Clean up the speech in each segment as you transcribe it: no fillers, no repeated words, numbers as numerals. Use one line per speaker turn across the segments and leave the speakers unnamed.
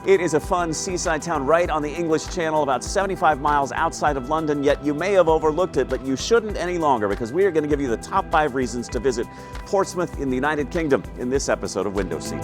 It is a fun seaside town right on the English Channel, about 75 miles outside of London, yet you may have overlooked it, but you shouldn't any longer, because we are going to give you the top 5 reasons to visit Portsmouth in the United Kingdom in this episode of Window Seat.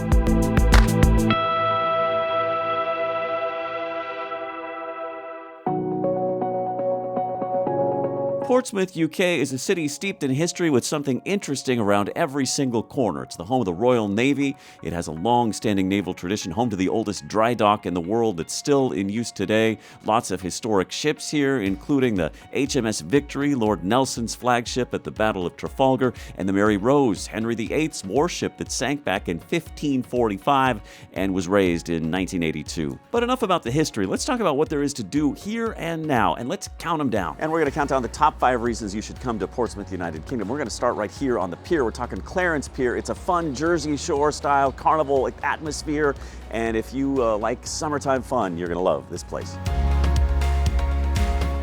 Portsmouth, UK is a city steeped in history with something interesting around every single corner. It's the home of the Royal Navy. It has a long-standing naval tradition, home to the oldest dry dock in the world that's still in use today. Lots of historic ships here, including the HMS Victory, Lord Nelson's flagship at the Battle of Trafalgar, and the Mary Rose, Henry VIII's warship that sank back in 1545 and was raised in 1982. But enough about the history. Let's talk about what there is to do here and now, and let's count them down. And we're going to count down the top 5 reasons you should come to Portsmouth, United Kingdom. We're going to start right here on the pier. We're talking Clarence Pier. It's a fun Jersey Shore style carnival atmosphere, and if you like summertime fun, you're going to love this place.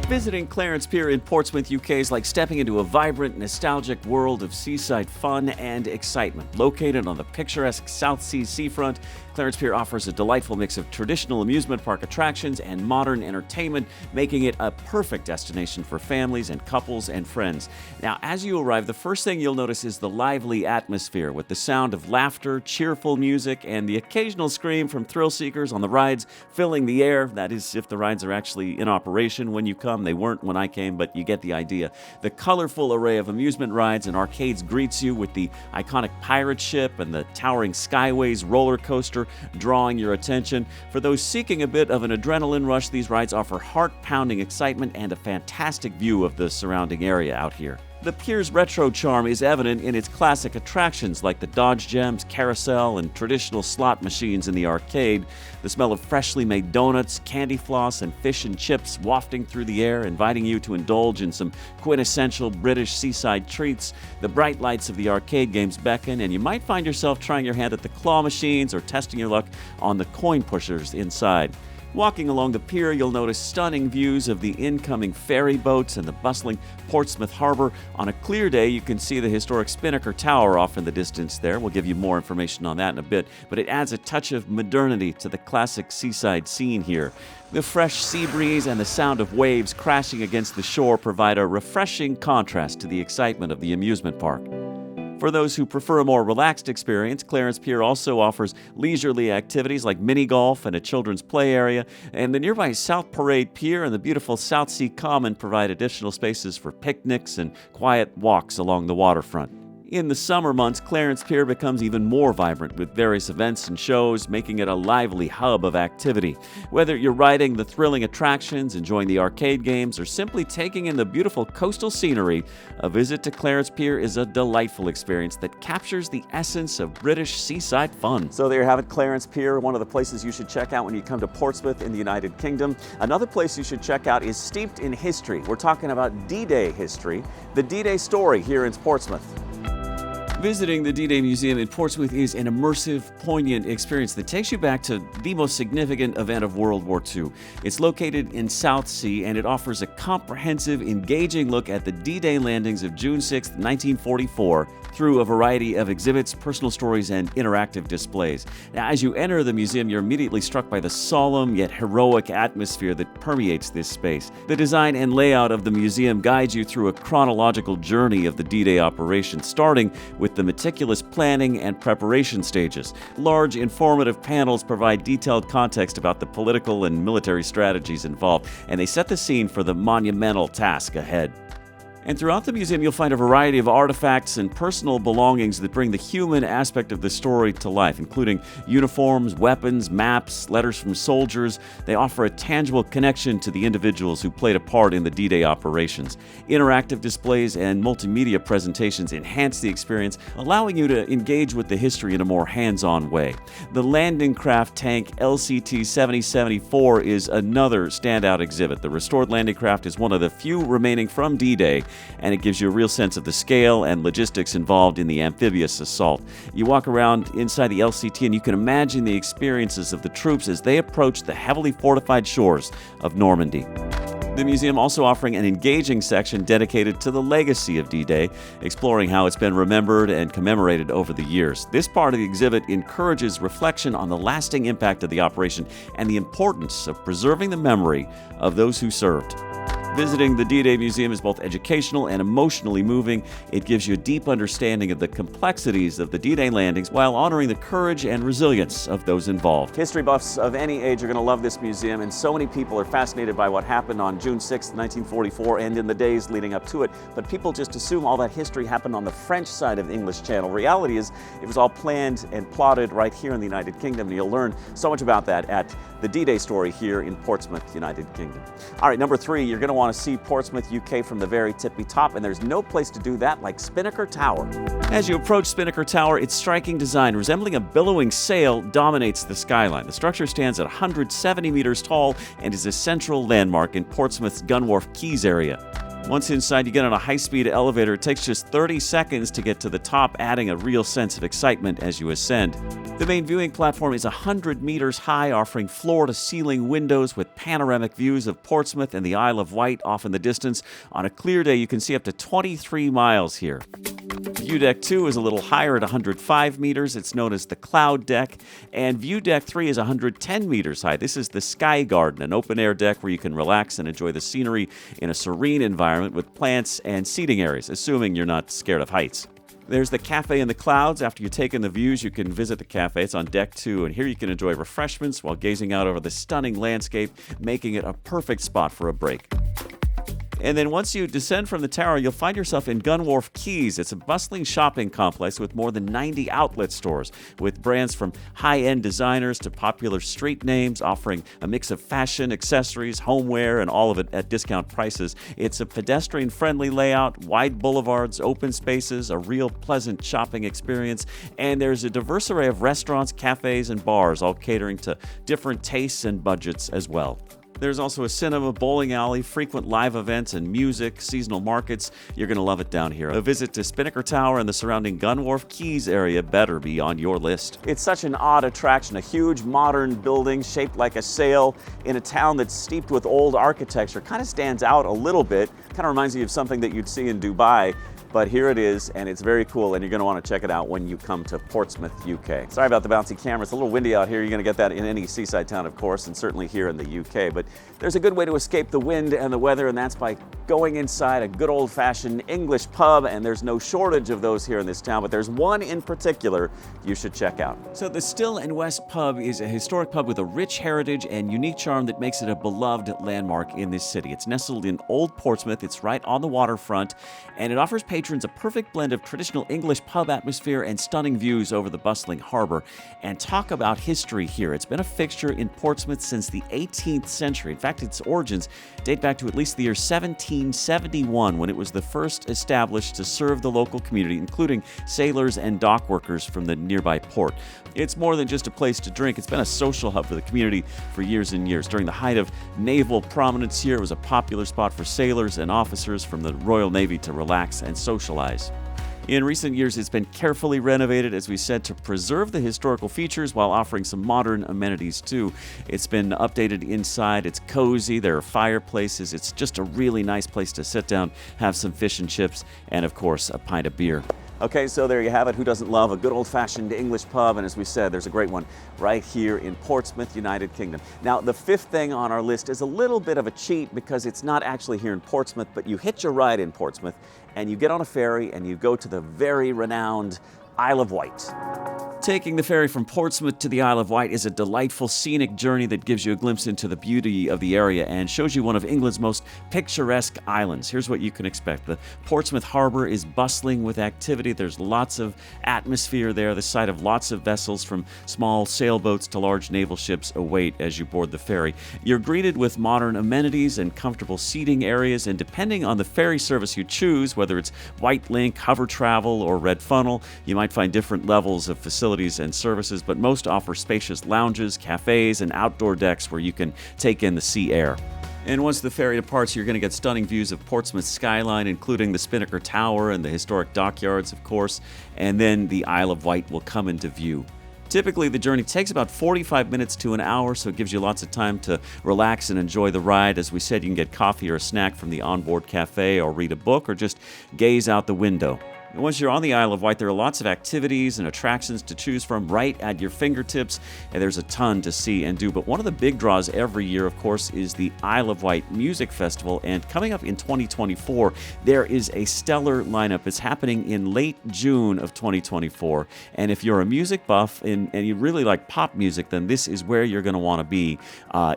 Visiting Clarence Pier in Portsmouth, UK is like stepping into a vibrant, nostalgic world of seaside fun and excitement. Located on the picturesque South Sea seafront, Clarence Pier offers a delightful mix of traditional amusement park attractions and modern entertainment, making it a perfect destination for families and couples and friends. Now, as you arrive, the first thing you'll notice is the lively atmosphere with the sound of laughter, cheerful music, and the occasional scream from thrill seekers on the rides filling the air. That is, if the rides are actually in operation when you come. They weren't when I came, but you get the idea. The colorful array of amusement rides and arcades greets you with the iconic pirate ship and the towering Skyways roller coaster drawing your attention. For those seeking a bit of an adrenaline rush, these rides offer heart-pounding excitement and a fantastic view of the surrounding area out here. The pier's retro charm is evident in its classic attractions like the Dodge Gems, carousel, and traditional slot machines in the arcade. The smell of freshly made donuts, candy floss, and fish and chips wafting through the air, inviting you to indulge in some quintessential British seaside treats. The bright lights of the arcade games beckon, and you might find yourself trying your hand at the claw machines or testing your luck on the coin pushers inside. Walking along the pier, you'll notice stunning views of the incoming ferry boats and the bustling Portsmouth Harbor. On a clear day, you can see the historic Spinnaker Tower off in the distance there. We'll give you more information on that in a bit, but it adds a touch of modernity to the classic seaside scene here. The fresh sea breeze and the sound of waves crashing against the shore provide a refreshing contrast to the excitement of the amusement park. For those who prefer a more relaxed experience, Clarence Pier also offers leisurely activities like mini golf and a children's play area, and the nearby South Parade Pier and the beautiful South Sea Common provide additional spaces for picnics and quiet walks along the waterfront. In the summer months, Clarence Pier becomes even more vibrant with various events and shows, making it a lively hub of activity. Whether you're riding the thrilling attractions, enjoying the arcade games, or simply taking in the beautiful coastal scenery, a visit to Clarence Pier is a delightful experience that captures the essence of British seaside fun. So there you have it, Clarence Pier, one of the places you should check out when you come to Portsmouth in the United Kingdom. Another place you should check out is steeped in history. We're talking about D-Day history, the D-Day story here in Portsmouth. Visiting the D-Day Museum in Portsmouth is an immersive, poignant experience that takes you back to the most significant event of World War II. It's located in Southsea, and it offers a comprehensive, engaging look at the D-Day landings of June 6, 1944, through a variety of exhibits, personal stories, and interactive displays. Now, as you enter the museum, you're immediately struck by the solemn yet heroic atmosphere that permeates this space. The design and layout of the museum guides you through a chronological journey of the D-Day operation, starting with the meticulous planning and preparation stages. Large, informative panels provide detailed context about the political and military strategies involved, and they set the scene for the monumental task ahead. And throughout the museum, you'll find a variety of artifacts and personal belongings that bring the human aspect of the story to life, including uniforms, weapons, maps, letters from soldiers. They offer a tangible connection to the individuals who played a part in the D-Day operations. Interactive displays and multimedia presentations enhance the experience, allowing you to engage with the history in a more hands-on way. The landing craft tank LCT 7074 is another standout exhibit. The restored landing craft is one of the few remaining from D-Day, and it gives you a real sense of the scale and logistics involved in the amphibious assault. You walk around inside the LCT and you can imagine the experiences of the troops as they approach the heavily fortified shores of Normandy. The museum also offering an engaging section dedicated to the legacy of D-Day, exploring how it's been remembered and commemorated over the years. This part of the exhibit encourages reflection on the lasting impact of the operation and the importance of preserving the memory of those who served. Visiting the D-Day Museum is both educational and emotionally moving. It gives you a deep understanding of the complexities of the D-Day landings while honoring the courage and resilience of those involved. History buffs of any age are going to love this museum, and so many people are fascinated by what happened on June 6, 1944, and in the days leading up to it. But people just assume all that history happened on the French side of the English Channel. Reality is, it was all planned and plotted right here in the United Kingdom, and you'll learn so much about that at the D-Day story here in Portsmouth, United Kingdom. All right, number 3, you're going to want to see Portsmouth, UK from the very tippy top, and there's no place to do that like Spinnaker Tower. As you approach Spinnaker Tower, its striking design, resembling a billowing sail, dominates the skyline. The structure stands at 170 meters tall and is a central landmark in Portsmouth's Gunwharf Quays area. Once inside, you get on a high-speed elevator. It takes just 30 seconds to get to the top, adding a real sense of excitement as you ascend. The main viewing platform is 100 meters high, offering floor-to-ceiling windows with panoramic views of Portsmouth and the Isle of Wight off in the distance. On a clear day, you can see up to 23 miles here. View Deck 2 is a little higher at 105 meters. It's known as the Cloud Deck. And View Deck 3 is 110 meters high. This is the Sky Garden, an open-air deck where you can relax and enjoy the scenery in a serene environment with plants and seating areas, assuming you're not scared of heights. There's the Cafe in the Clouds. After you take in the views, you can visit the cafe. It's on Deck 2, and here you can enjoy refreshments while gazing out over the stunning landscape, making it a perfect spot for a break. And then once you descend from the tower, you'll find yourself in Gunwharf Quays. It's a bustling shopping complex with more than 90 outlet stores, with brands from high-end designers to popular street names, offering a mix of fashion, accessories, homeware, and all of it at discount prices. It's a pedestrian-friendly layout, wide boulevards, open spaces, a real pleasant shopping experience, and there's a diverse array of restaurants, cafes, and bars, all catering to different tastes and budgets as well. There's also a cinema, bowling alley, frequent live events and music, seasonal markets. You're going to love it down here. A visit to Spinnaker Tower and the surrounding Gunwharf Quays area better be on your list. It's such an odd attraction, a huge modern building shaped like a sail in a town that's steeped with old architecture. Kind of stands out a little bit. Kind of reminds you of something that you'd see in Dubai. But here it is, and it's very cool, and you're going to want to check it out when you come to Portsmouth, UK. Sorry about the bouncy camera. It's a little windy out here. You're going to get that in any seaside town, of course, and certainly here in the UK. But there's a good way to escape the wind and the weather, and that's by going inside a good old-fashioned English pub, and there's no shortage of those here in this town, but there's one in particular you should check out. So the Still and West Pub is a historic pub with a rich heritage and unique charm that makes it a beloved landmark in this city. It's nestled in Old Portsmouth. It's right on the waterfront, and it offers patrons a perfect blend of traditional English pub atmosphere and stunning views over the bustling harbor. And talk about history here. It's been a fixture in Portsmouth since the 18th century. In fact, its origins date back to at least the year 1771, when it was the first established to serve the local community, including sailors and dock workers from the nearby port. It's more than just a place to drink. It's been a social hub for the community for years and years. During the height of naval prominence here, it was a popular spot for sailors and officers from the Royal Navy to relax and socialize. In recent years, it's been carefully renovated, as we said, to preserve the historical features while offering some modern amenities too. It's been updated inside. It's cozy. There are fireplaces. It's just a really nice place to sit down, have some fish and chips, and of course, a pint of beer. Okay, so there you have it. Who doesn't love a good old-fashioned English pub? And as we said, there's a great one right here in Portsmouth, United Kingdom. Now, the fifth thing on our list is a little bit of a cheat because it's not actually here in Portsmouth, but you hitch a ride in Portsmouth and you get on a ferry and you go to the very renowned Isle of Wight. Taking the ferry from Portsmouth to the Isle of Wight is a delightful scenic journey that gives you a glimpse into the beauty of the area and shows you one of England's most picturesque islands. Here's what you can expect. The Portsmouth Harbor is bustling with activity. There's lots of atmosphere there. The sight of lots of vessels from small sailboats to large naval ships await as you board the ferry. You're greeted with modern amenities and comfortable seating areas, and depending on the ferry service you choose, whether it's White Link, Hover Travel, or Red Funnel, you might find different levels of facilities and services, but most offer spacious lounges, cafes, and outdoor decks where you can take in the sea air. And once the ferry departs, you're going to get stunning views of Portsmouth's skyline, including the Spinnaker Tower and the historic dockyards, of course, and then the Isle of Wight will come into view. Typically, the journey takes about 45 minutes to an hour, so it gives you lots of time to relax and enjoy the ride. As we said, you can get coffee or a snack from the onboard cafe, or read a book, or just gaze out the window. And once you're on the Isle of Wight, there are lots of activities and attractions to choose from right at your fingertips, and there's a ton to see and do. But one of the big draws every year, of course, is the Isle of Wight Music Festival, and coming up in 2024, there is a stellar lineup. It's happening in late June of 2024, and if you're a music buff and you really like pop music, then this is where you're going to want to be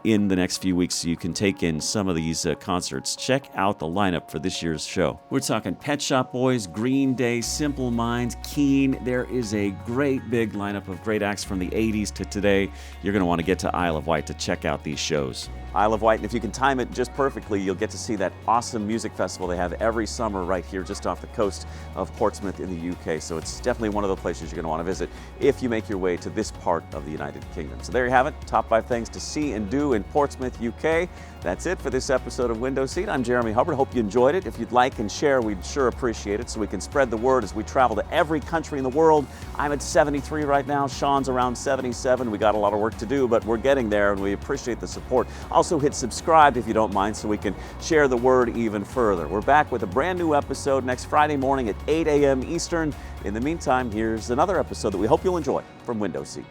in the next few weeks so you can take in some of these concerts. Check out the lineup for this year's show. We're talking Pet Shop Boys, Green Day, Simple Minds, Keane. There is a great big lineup of great acts from the 80s to today. You're going to want to get to Isle of Wight to check out these shows. Isle of Wight, and if you can time it just perfectly, you'll get to see that awesome music festival they have every summer right here just off the coast of Portsmouth in the UK. So it's definitely one of the places you're going to want to visit if you make your way to this part of the United Kingdom. So there you have it, top 5 things to see and do in Portsmouth, UK. That's it for this episode of Window Seat. I'm Jeremy Hubbard. Hope you enjoyed it. If you'd like and share, we'd sure appreciate it so we can spread the word as we travel to every country in the world. I'm at 73 right now. Sean's around 77. We got a lot of work to do, but we're getting there, and we appreciate the support. Also hit subscribe if you don't mind so we can share the word even further. We're back with a brand new episode next Friday morning at 8 a.m. Eastern. In the meantime, here's another episode that we hope you'll enjoy from Window Seat.